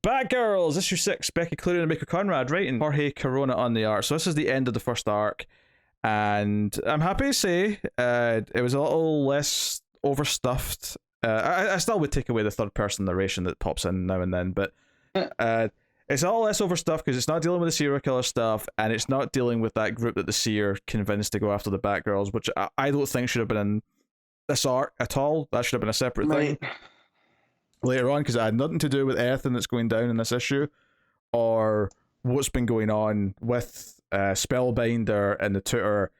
Batgirls, issue 6, Becky Cloonan and Mika Conrad, right? And Jorge Corona on the art. So this is the end of the first arc. And I'm happy to say it was a little less overstuffed. I still would take away the third person narration that pops in now and then, but it's a lot less overstuffed because it's not dealing with the serial killer stuff, and it's not dealing with that group that the Seer convinced to go after the Batgirls, which I don't think should have been in this arc at all. That should have been a separate thing later on, because it had nothing to do with anything that's going down in this issue or what's been going on with Spellbinder and the tutor.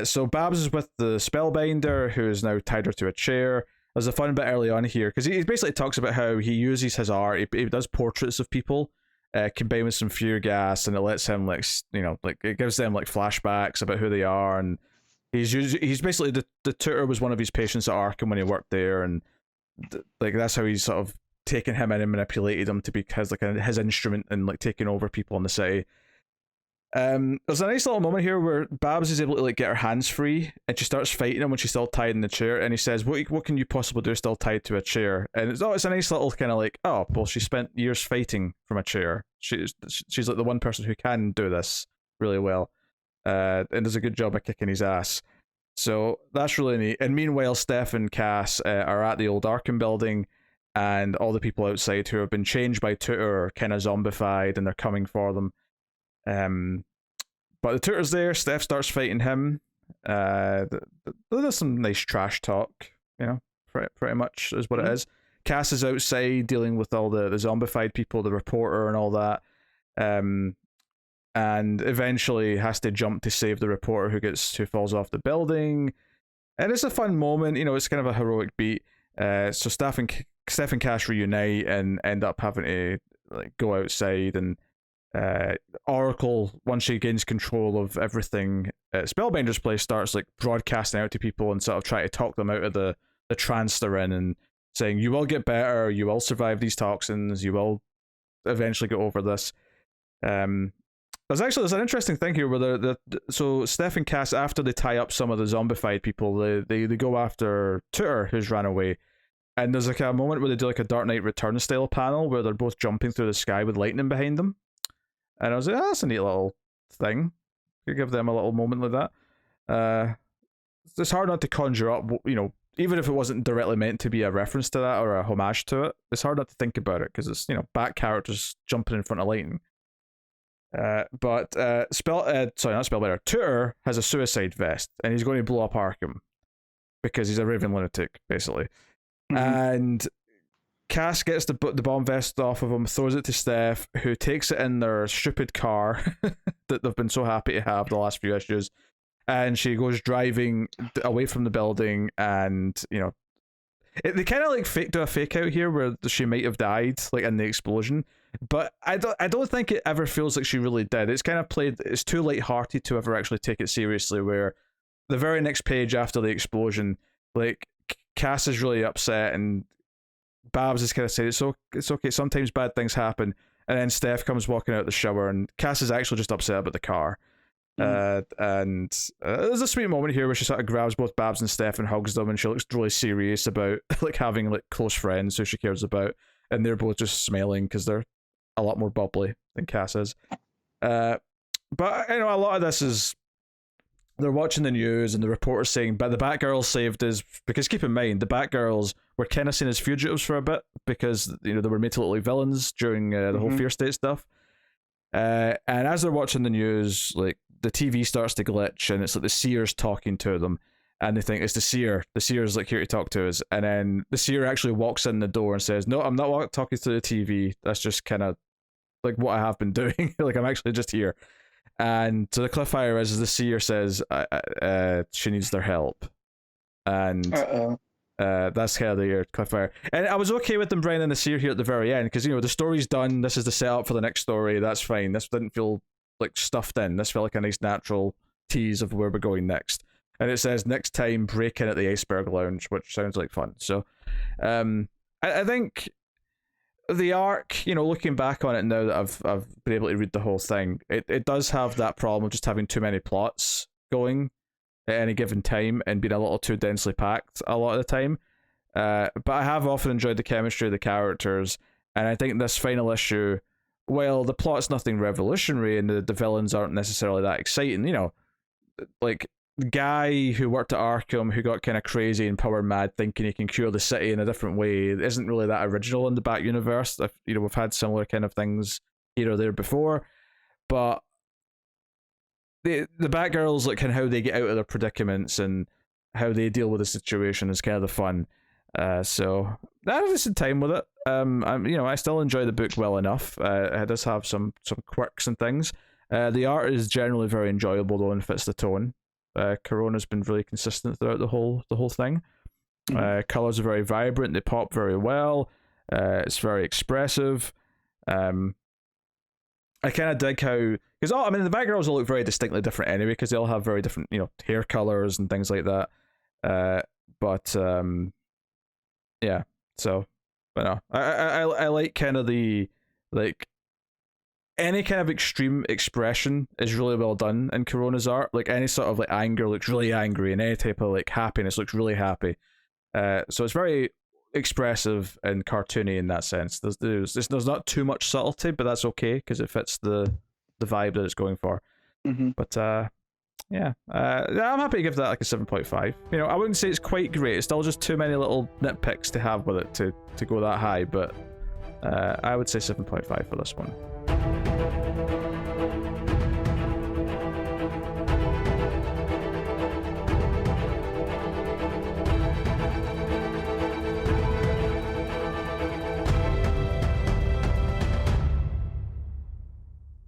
So Babs is with the Spellbinder, who is now tied her to a chair. There's a fun bit early on here because he basically talks about how he uses his art. He does portraits of people, combined with some fear gas, and it lets him it gives them like flashbacks about who they are. And he's basically the tutor was one of his patients at Arkham when he worked there, and that's how he's sort of taken him in and manipulated him to be his instrument and like taking over people in the city. There's a nice little moment here where Babs is able to like get her hands free, and she starts fighting him when she's still tied in the chair, and he says, what can you possibly do still tied to a chair? And it's a nice little kind of like, oh well, she spent years fighting from a chair. She's like the one person who can do this really well, and does a good job of kicking his ass. So that's really neat. And meanwhile, Steph and Cass are at the old Arkham building, and all the people outside who have been changed by Tutor are kind of zombified, and they're coming for them. But the tutor's there. Steph starts fighting him. There's some nice trash talk, pretty much is what it is. Cass is outside dealing with all the zombified people, the reporter and all that. And eventually has to jump to save the reporter who falls off the building. And it's a fun moment, it's kind of a heroic beat. So Steph and Cass reunite and end up having to like go outside, and Oracle, once she gains control of everything at Spellbinder's place, starts like broadcasting out to people and sort of try to talk them out of the trance they're in, and saying, you will get better, you will survive these toxins, you will eventually get over this. There's an interesting thing here where so Steph and Cass, after they tie up some of the zombified people, they go after Tutor, who's ran away. And there's like a moment where they do like a Dark Knight Returns style panel where they're both jumping through the sky with lightning behind them. And I was like, that's a neat little thing. You give them a little moment like that. It's hard not to conjure up, even if it wasn't directly meant to be a reference to that or a homage to it. It's hard not to think about it because it's, Bat characters jumping in front of lightning. But not Spellbinder. Tutor has a suicide vest, and he's going to blow up Arkham because he's a raving lunatic, basically. Mm-hmm. And Cass gets the bomb vest off of him, throws it to Steph, who takes it in their stupid car that they've been so happy to have the last few issues, and she goes driving away from the building, and they kind of like do a fake out here where she might have died like in the explosion, but I don't think it ever feels like she really did. It's kind of it's too lighthearted to ever actually take it seriously, where the very next page after the explosion, like Cass is really upset, and Babs is kind of saying it's okay, sometimes bad things happen, and then Steph comes walking out the shower, and Cass is actually just upset about the car. And there's a sweet moment here where she sort of grabs both Babs and Steph and hugs them, and she looks really serious about like having like close friends who she cares about, and they're both just smiling because they're a lot more bubbly than Cass is. But a lot of this is they're watching the news, and the reporter's saying, but the Batgirls saved us, because keep in mind, the Batgirls were kind of seen as fugitives for a bit, because, they were made to look like villains during the whole Fear State stuff. And as they're watching the news, like, the TV starts to glitch, and it's like the Seer's talking to them, and they think it's the Seer. The Seer's like here to talk to us, and then the Seer actually walks in the door and says, no, I'm not talking to the TV. That's just kind of like what I have been doing. Like, I'm actually just here. And so the cliffhanger is the Seer says she needs their help, and that's kind of the cliffhanger. And I was okay with them bringing in the Seer here at the very end, because the story's done. This is the setup for the next story. That's fine. This didn't feel like stuffed in. This felt like a nice natural tease of where we're going next. And it says next time break in at the Iceberg Lounge, which sounds like fun. So I think the arc, looking back on it now that I've been able to read the whole thing, it does have that problem of just having too many plots going at any given time and being a little too densely packed a lot of the time. But I have often enjoyed the chemistry of the characters, And I think this final issue, while the plot's nothing revolutionary and the villains aren't necessarily that exciting, you know, like the guy who worked at Arkham who got kind of crazy and power mad thinking he can cure the city in a different way isn't really that original in the Bat universe. You know, we've had similar kind of things here or there before, but the Batgirls, like, kind of how they get out of their predicaments and how they deal with the situation is kind of the fun. So I had a decent time with it. I still enjoy the book well enough. It does have some quirks and things. The art is generally very enjoyable though and fits the tone. Corona's been really consistent throughout the whole thing. Colors are very vibrant. They pop very well. It's very expressive. I kind of dig how, because the Batgirls will look very distinctly different anyway, because they all have very different, you know, hair colors and things like that. Yeah. So, but no, I like kind of the, like, any kind of extreme expression is really well done in Corona's art. Like, any sort of like anger looks really angry, and any type of like happiness looks really happy. So it's very expressive and cartoony in that sense. There's not too much subtlety, but that's okay because it fits the vibe that it's going for. But I'm happy to give that like a 7.5. You know, I wouldn't say it's quite great. It's still just too many little nitpicks to have with it to go that high, but I would say 7.5 for this one.